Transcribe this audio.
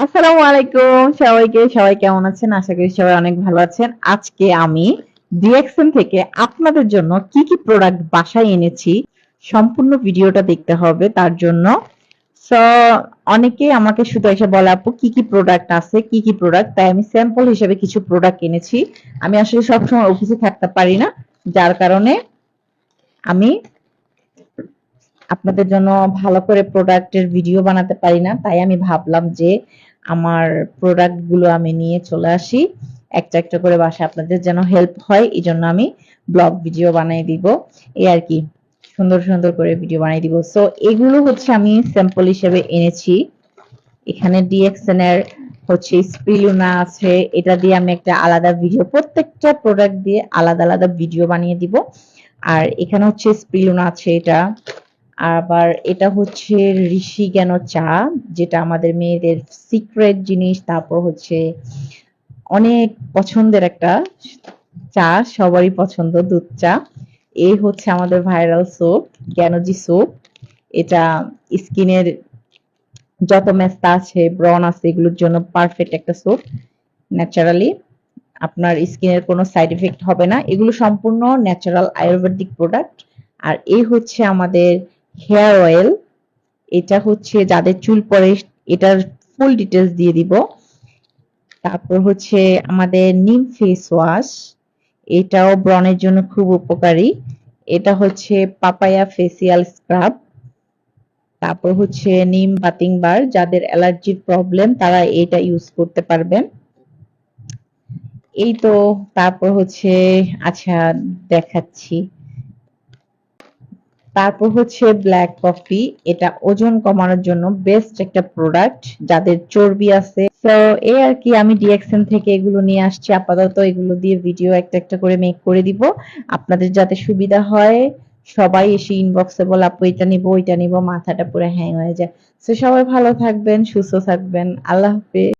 আসসালামু আলাইকুম সবাইকে। সবাই কেমন আছেন? আশা করি সবাই অনেক ভালো আছেন। আজকে আমি ডিএক্সএন থেকে আপনাদের জন্য কি কি প্রোডাক্ট বাসায় এনেছি সম্পূর্ণ ভিডিওটা দেখতে হবে তার জন্য। সো অনেকে আমাকে শুধু এসে বলে আপু কি কি প্রোডাক্ট আছে, কি কি প্রোডাক্ট, তাই আমি স্যাম্পল হিসেবে কিছু প্রোডাক্ট এনেছি। আমি আসলে সবসময় অফিসে থাকতে পারি না, যার কারণে আমি আপনাদের জন্য ভালো করে প্রোডাক্টের ভিডিও বানাতে পারি না। তাই আমি ভাবলাম যে আমার প্রোডাক্ট গুলো আমি নিয়ে চলে আসি একটা একটা করে বাসায়, আপনাদের যেন হেল্প হয়। এই জন্য আমি ব্লগ ভিডিও বানিয়ে দিব, এই আর কি। সুন্দর সুন্দর করে ভিডিও বানিয়ে দিব। সো এগুলো হচ্ছে আমি স্যাম্পল হিসেবে এনেছি। এখানে ডিএক্সএন এর হচ্ছে স্পিলুনা আছে, এটা দিয়ে আমি একটা আলাদা ভিডিও, প্রত্যেকটা প্রোডাক্ট দিয়ে আলাদা আলাদা ভিডিও বানিয়ে দিব। আর এখানে হচ্ছে স্পিলুনা আছে এটা। আবার এটা হচ্ছে ঋষি জ্ঞান চা, যেটা আমাদের মেয়েদের সিক্রেট জিনিস। তারপর হচ্ছে অনেক পছন্দের একটা চা, সবারই পছন্দ দুধ চা। এই হচ্ছে আমাদের ভাইরাল সোপ, জ্ঞানজি সোপ। এটা স্কিনের যত মেস্তা আছে, ব্রণ আছে, এগুলোর জন্য পারফেক্ট একটা সোপ। ন্যাচারালি আপনার স্কিনের কোনো সাইড এফেক্ট হবে না, এগুলো সম্পূর্ণ ন্যাচারাল আয়ুর্বেদিক প্রোডাক্ট। আর এই হচ্ছে আমাদের হেয়ার অয়েল, এটা হচ্ছে যাদের চুল পড়ে, এটার ফুল ডিটেলস দিয়ে দিব। তারপর হচ্ছে আমাদের নিম ফেস ওয়াশ, এটাও ব্রণের জন্য খুব উপকারী। এটা হচ্ছে পাপায়া ফেসিয়াল স্ক্রাব। তারপর হচ্ছে নিম বাতিং বার, যাদের অ্যালার্জির প্রবলেম তারা এটা ইউজ করতে পারবেন। এই তো। তারপর হচ্ছে, আচ্ছা দেখাচ্ছি। তারপর হচ্ছে ব্ল্যাক কফি, এটা ওজন কমানোর জন্য বেস্ট একটা প্রোডাক্ট যাদের চর্বি আছে। তো এই আর কি, আমি ডিএক্সএন থেকে এগুলো নিয়ে আসছি। আপাতত এগুলো দিয়ে ভিডিও একটা একটা করে মেক করে দিব, আপনাদের যাতে সুবিধা হয়। সবাই এসে ইনবক্সে বলে আপু এটা নিবো ওইটা নিবো, মাথাটা পুরো হ্যাং হয়ে যায়। তো সবাই ভালো থাকবেন, সুস্থ থাকবেন। আল্লাহ হাফেজ।